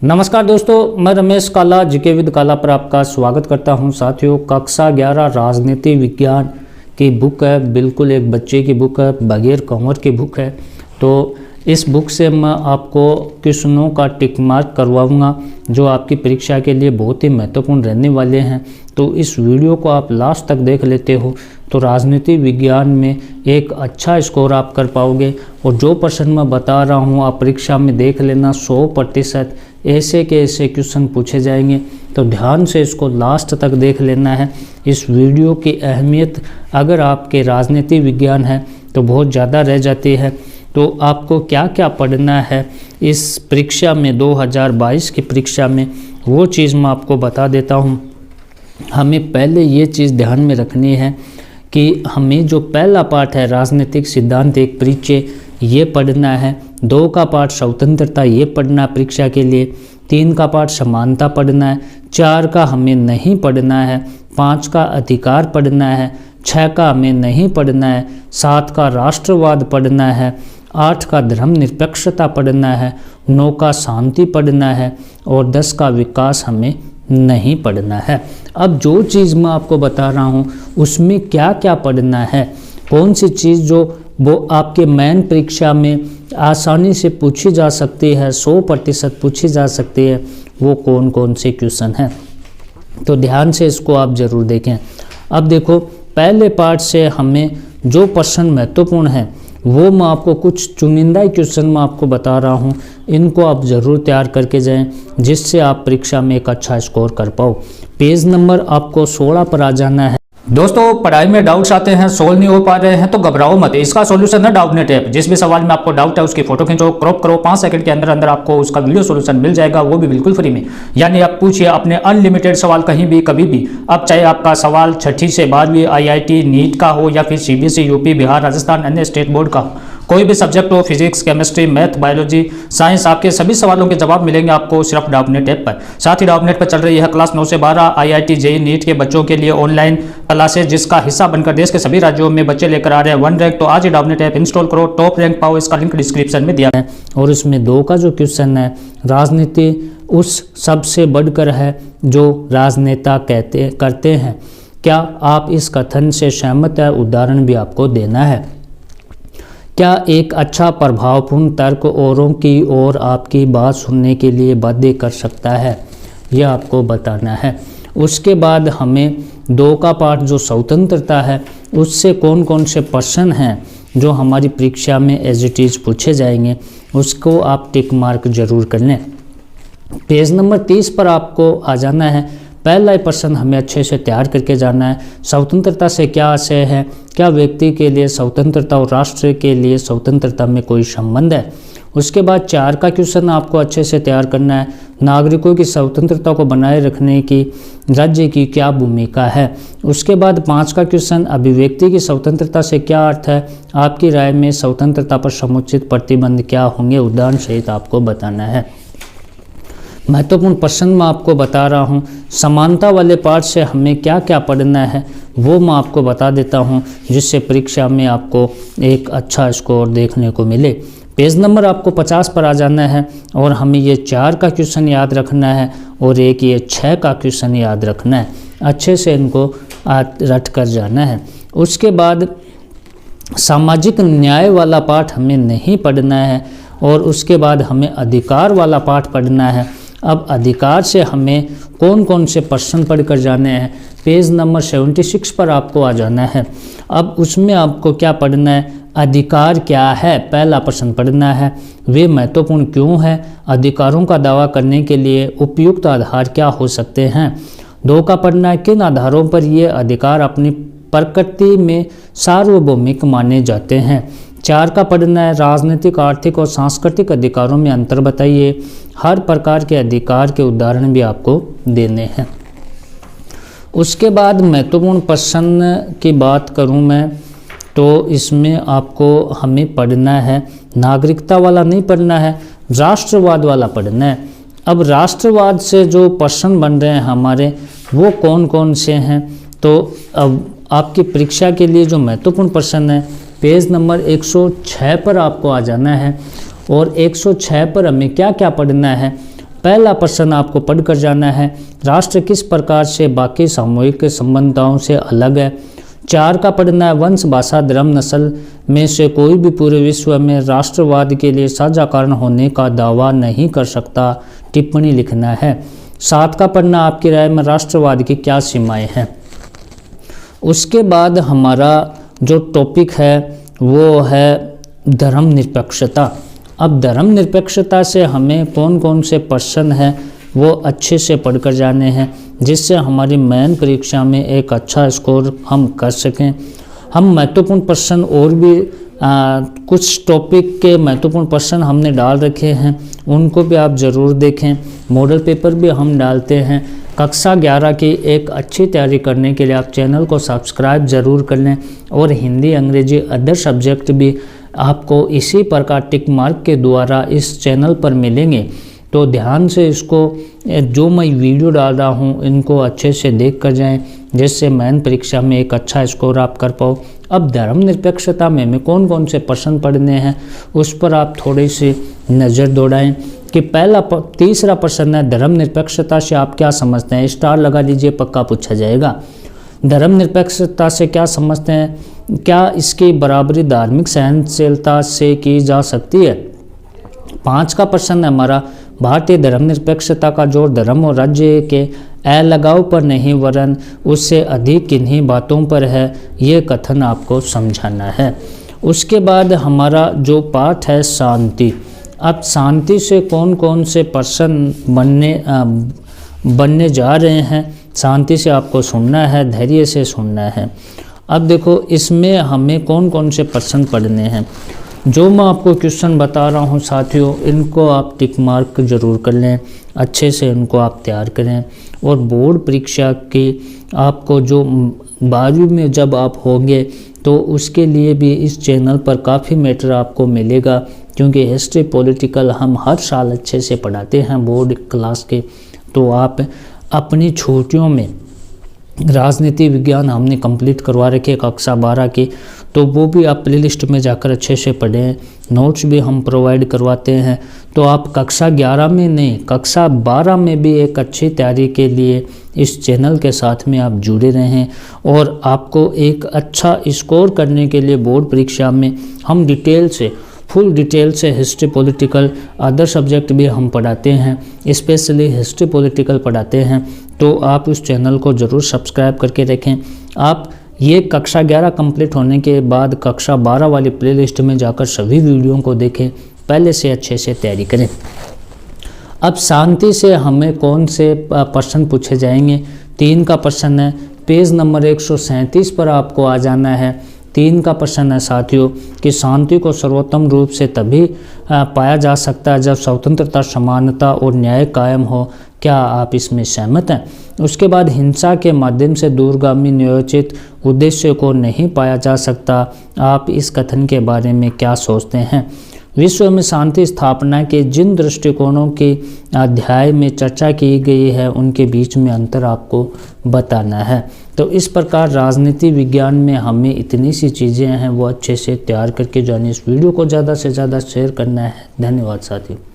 नमस्कार दोस्तों, मैं रमेश काला जीके विद काला पर आपका स्वागत करता हूं। साथियों, कक्षा 11 राजनीति विज्ञान की बुक है, बिल्कुल एक बच्चे की बुक है, बगैर कंवर की बुक है। तो इस बुक से मैं आपको क्वेश्चनों का टिक मार्क करवाऊंगा जो आपकी परीक्षा के लिए बहुत ही महत्वपूर्ण रहने वाले हैं। तो इस वीडियो को आप लास्ट तक देख लेते हो तो राजनीति विज्ञान में एक अच्छा स्कोर आप कर पाओगे। और जो प्रश्न मैं बता रहा हूँ आप परीक्षा में देख लेना, 100% ऐसे के ऐसे क्वेश्चन पूछे जाएंगे। तो ध्यान से इसको लास्ट तक देख लेना है। इस वीडियो की अहमियत अगर आपके राजनीति विज्ञान है तो बहुत ज़्यादा रह जाती है। तो आपको क्या क्या पढ़ना है इस परीक्षा में, 2022 की परीक्षा में, वो चीज़ मैं आपको बता देता हूँ। हमें पहले ये चीज़ ध्यान में रखनी है कि हमें जो पहला पाठ है राजनीतिक सिद्धांत एक परिचय, ये पढ़ना है। 2 का पाठ स्वतंत्रता, ये पढ़ना परीक्षा के लिए। 3 का पाठ समानता पढ़ना है। 4 का हमें नहीं पढ़ना है। 5 का अधिकार पढ़ना है। 6 का हमें नहीं पढ़ना है। 7 का राष्ट्रवाद पढ़ना है। 8 का धर्मनिरपेक्षता पढ़ना है। 9 का शांति पढ़ना है और 10 का विकास हमें नहीं पढ़ना है। अब जो चीज़ मैं आपको बता रहा हूँ उसमें क्या क्या पढ़ना है, कौन सी चीज़ जो वो आपके मेन परीक्षा में आसानी से पूछी जा सकती है, 100% पूछी जा सकती है, वो कौन कौन से क्वेश्चन हैं। तो ध्यान से इसको आप ज़रूर देखें। अब देखो, पहले पार्ट से हमें जो प्रश्न महत्वपूर्ण है वो मैं आपको कुछ चुनिंदा क्वेश्चन मैं आपको बता रहा हूँ, इनको आप ज़रूर तैयार करके जाएं जिससे आप परीक्षा में एक अच्छा स्कोर कर पाओ। पेज नंबर आपको 16 पर आ जाना है। दोस्तों, पढ़ाई में डाउट्स आते हैं, सोल्व नहीं हो पा रहे हैं तो घबराओ मत। इसका सॉल्यूशन है डाउटनेट ऐप। जिस भी सवाल में आपको डाउट है उसकी फोटो खींचो, क्रॉप करो, 5 सेकंड के अंदर अंदर आपको उसका वीडियो सॉल्यूशन मिल जाएगा, वो भी बिल्कुल फ्री में। यानी आप पूछिए अपने अनलिमिटेड सवाल कहीं भी कभी भी। अब चाहे आपका सवाल 6ठी से 12वीं IIT नीट का हो या फिर CBSE यूपी बिहार राजस्थान अन्य स्टेट बोर्ड का हो, कोई भी सब्जेक्ट हो, physics chemistry math biology science, आपके सभी सवालों के जवाब मिलेंगे आपको सिर्फ डाउटनेट ऐप पर। साथ ही डाउटनेट पर चल रही है क्लास 9 से 12 IIT JEE नीट के बच्चों के लिए ऑनलाइन क्लासेस, जिसका हिस्सा बनकर देश के सभी राज्यों में बच्चे लेकर आ रहे हैं 1 रैंक। तो आज ही डाउटनेट ऐप इंस्टॉल करो, टॉप रैंक पाओ। इसका लिंक डिस्क्रिप्शन में दिया है। और इसमें 2 का जो क्वेश्चन है, राजनीति उस सबसे बढ़कर है जो राजनेता करते हैं, क्या आप इस कथन से सहमत है? उदाहरण भी आपको देना है। क्या एक अच्छा प्रभावपूर्ण तर्क औरों की और आपकी बात सुनने के लिए बाध्य कर सकता है? यह आपको बताना है। उसके बाद हमें 2 का पाठ जो स्वतंत्रता है उससे कौन कौन से प्रश्न हैं जो हमारी परीक्षा में एज इट इज़ पूछे जाएंगे, उसको आप टिक मार्क जरूर कर लें। पेज नंबर 30 पर आपको आ जाना है। पहला प्रश्न हमें अच्छे से तैयार करके जाना है। स्वतंत्रता से क्या आशय है? क्या व्यक्ति के लिए स्वतंत्रता और राष्ट्र के लिए स्वतंत्रता में कोई संबंध है? उसके बाद 4 का क्वेश्चन आपको अच्छे से तैयार करना है। नागरिकों की स्वतंत्रता को बनाए रखने की राज्य की क्या भूमिका है? उसके बाद 5 का क्वेश्चन, अभिव्यक्ति की स्वतंत्रता से क्या अर्थ है? आपकी राय में स्वतंत्रता पर समुचित प्रतिबंध क्या होंगे? उदाहरण सहित आपको बताना है। महत्वपूर्ण प्रश्न मैं आपको बता रहा हूँ। समानता वाले पार्ट से हमें क्या क्या पढ़ना है वो मैं आपको बता देता हूँ जिससे परीक्षा में आपको एक अच्छा स्कोर देखने को मिले। पेज नंबर आपको 50 पर आ जाना है और हमें ये 4 का क्वेश्चन याद रखना है और एक ये 6 का क्वेश्चन याद रखना है। अच्छे से इनको रट कर जाना है। उसके बाद सामाजिक न्याय वाला पाठ हमें नहीं पढ़ना है और उसके बाद हमें अधिकार वाला पाठ पढ़ना है। अब अधिकार से हमें कौन कौन से प्रश्न पढ़ कर जाने हैं, पेज नंबर 76 पर आपको आ जाना है। अब उसमें आपको क्या पढ़ना है? अधिकार क्या है, पहला प्रश्न पढ़ना है। वे महत्वपूर्ण क्यों है? अधिकारों का दावा करने के लिए उपयुक्त आधार क्या हो सकते हैं? 2 का पढ़ना है, किन आधारों पर ये अधिकार अपनी प्रकृति में सार्वभौमिक माने जाते हैं? 4 का पढ़ना है, राजनीतिक आर्थिक और सांस्कृतिक अधिकारों में अंतर बताइए। हर प्रकार के अधिकार के उदाहरण भी आपको देने हैं। उसके बाद महत्वपूर्ण प्रश्न की बात करूं मैं तो इसमें आपको हमें पढ़ना है, नागरिकता वाला नहीं पढ़ना है, राष्ट्रवाद वाला पढ़ना है। अब राष्ट्रवाद से जो प्रश्न बन रहे हैं हमारे वो कौन कौन से हैं? तो अब आपकी परीक्षा के लिए जो महत्वपूर्ण प्रश्न है पेज नंबर 106 पर आपको आ जाना है और 106 पर हमें क्या क्या पढ़ना है पहला प्रश्न आपको पढ़कर जाना है, राष्ट्र किस प्रकार से बाकी सामूहिक संबंधों से अलग है। 4 का पढ़ना है, वंश भाषा धर्म नस्ल में से कोई भी पूरे विश्व में राष्ट्रवाद के लिए साझा कारण होने का दावा नहीं कर सकता, टिप्पणी लिखना है। 7 का पढ़ना, आपकी राय में राष्ट्रवाद की क्या सीमाएं हैं। उसके बाद हमारा जो टॉपिक है वो है धर्मनिरपेक्षता। अब धर्मनिरपेक्षता से हमें कौन कौन से प्रश्न हैं वो अच्छे से पढ़कर जाने हैं, जिससे हमारी मेन परीक्षा में एक अच्छा स्कोर हम कर सकें। हम महत्वपूर्ण प्रश्न और भी कुछ टॉपिक के महत्वपूर्ण प्रश्न हमने डाल रखे हैं, उनको भी आप ज़रूर देखें। मॉडल पेपर भी हम डालते हैं। कक्षा 11 की एक अच्छी तैयारी करने के लिए आप चैनल को सब्सक्राइब ज़रूर कर लें, और हिंदी अंग्रेजी अदर सब्जेक्ट भी आपको इसी प्रकार टिक मार्क के द्वारा इस चैनल पर मिलेंगे। तो ध्यान से इसको, जो मैं वीडियो डाल रहा हूँ इनको अच्छे से देख कर जाएँ, जिससे मेन परीक्षा में एक अच्छा स्कोर आप कर पाओ। अब धर्मनिरपेक्षता में हमें कौन कौन से प्रश्न पढ़ने हैं उस पर आप थोड़ी सी नज़र दौड़ाएं कि तीसरा प्रश्न है, धर्मनिरपेक्षता से आप क्या समझते हैं। स्टार लगा लीजिए, पक्का पूछा जाएगा। धर्मनिरपेक्षता से क्या समझते हैं, क्या इसकी बराबरी धार्मिक सहनशीलता से की जा सकती है। 5 का प्रश्न है हमारा, भारतीय धर्मनिरपेक्षता का जोर धर्म और राज्य के अलगाव पर नहीं वरन उससे अधिक किन्हीं बातों पर है, ये कथन आपको समझाना है। उसके बाद हमारा जो पाठ है शांति। अब शांति से कौन कौन से प्रश्न बनने जा रहे हैं, शांति से आपको सुनना है, धैर्य से सुनना है। अब देखो इसमें हमें कौन कौन से प्रश्न पढ़ने हैं। जो मैं आपको क्वेश्चन बता रहा हूँ साथियों, इनको आप टिक मार्क जरूर कर लें, अच्छे से इनको आप तैयार करें। और बोर्ड परीक्षा की आपको जो 12वीं में जब आप होंगे तो उसके लिए भी इस चैनल पर काफ़ी मैटर आपको मिलेगा, क्योंकि हिस्ट्री पॉलिटिकल हम हर साल अच्छे से पढ़ाते हैं बोर्ड क्लास के। तो आप अपनी छुट्टियों में राजनीति विज्ञान हमने कंप्लीट करवा रखे कक्षा 12 की, तो वो भी आप प्लेलिस्ट में जाकर अच्छे से पढ़ें। नोट्स भी हम प्रोवाइड करवाते हैं। तो आप कक्षा 11 में नहीं, कक्षा 12 में भी एक अच्छी तैयारी के लिए इस चैनल के साथ में आप जुड़े रहें, और आपको एक अच्छा स्कोर करने के लिए बोर्ड परीक्षा में हम फुल डिटेल से हिस्ट्री पॉलिटिकल अदर सब्जेक्ट भी हम पढ़ाते हैं, स्पेशली हिस्ट्री पॉलिटिकल पढ़ाते हैं। तो आप उस चैनल को ज़रूर सब्सक्राइब करके रखें। आप ये कक्षा 11 कंप्लीट होने के बाद कक्षा 12 वाली प्लेलिस्ट में जाकर सभी वीडियो को देखें, पहले से अच्छे से तैयारी करें। अब शांति से हमें कौन से प्रश्न पूछे जाएंगे। 3 का प्रश्न है, पेज नंबर 137 पर आपको आ जाना है। 3 का प्रश्न है साथियों कि शांति को सर्वोत्तम रूप से तभी पाया जा सकता है जब स्वतंत्रता, समानता और न्याय कायम हो। क्या आप इसमें सहमत हैं। उसके बाद हिंसा के माध्यम से दूरगामी नियोजित उद्देश्य को नहीं पाया जा सकता। आप इस कथन के बारे में क्या सोचते हैं। विश्व में शांति स्थापना के जिन दृष्टिकोणों की अध्याय में चर्चा की गई है उनके बीच में अंतर आपको बताना है। तो इस प्रकार राजनीति विज्ञान में हमें इतनी सी चीज़ें हैं वो अच्छे से तैयार करके जानिए। इस वीडियो को ज़्यादा से ज़्यादा शेयर करना है। धन्यवाद साथियों।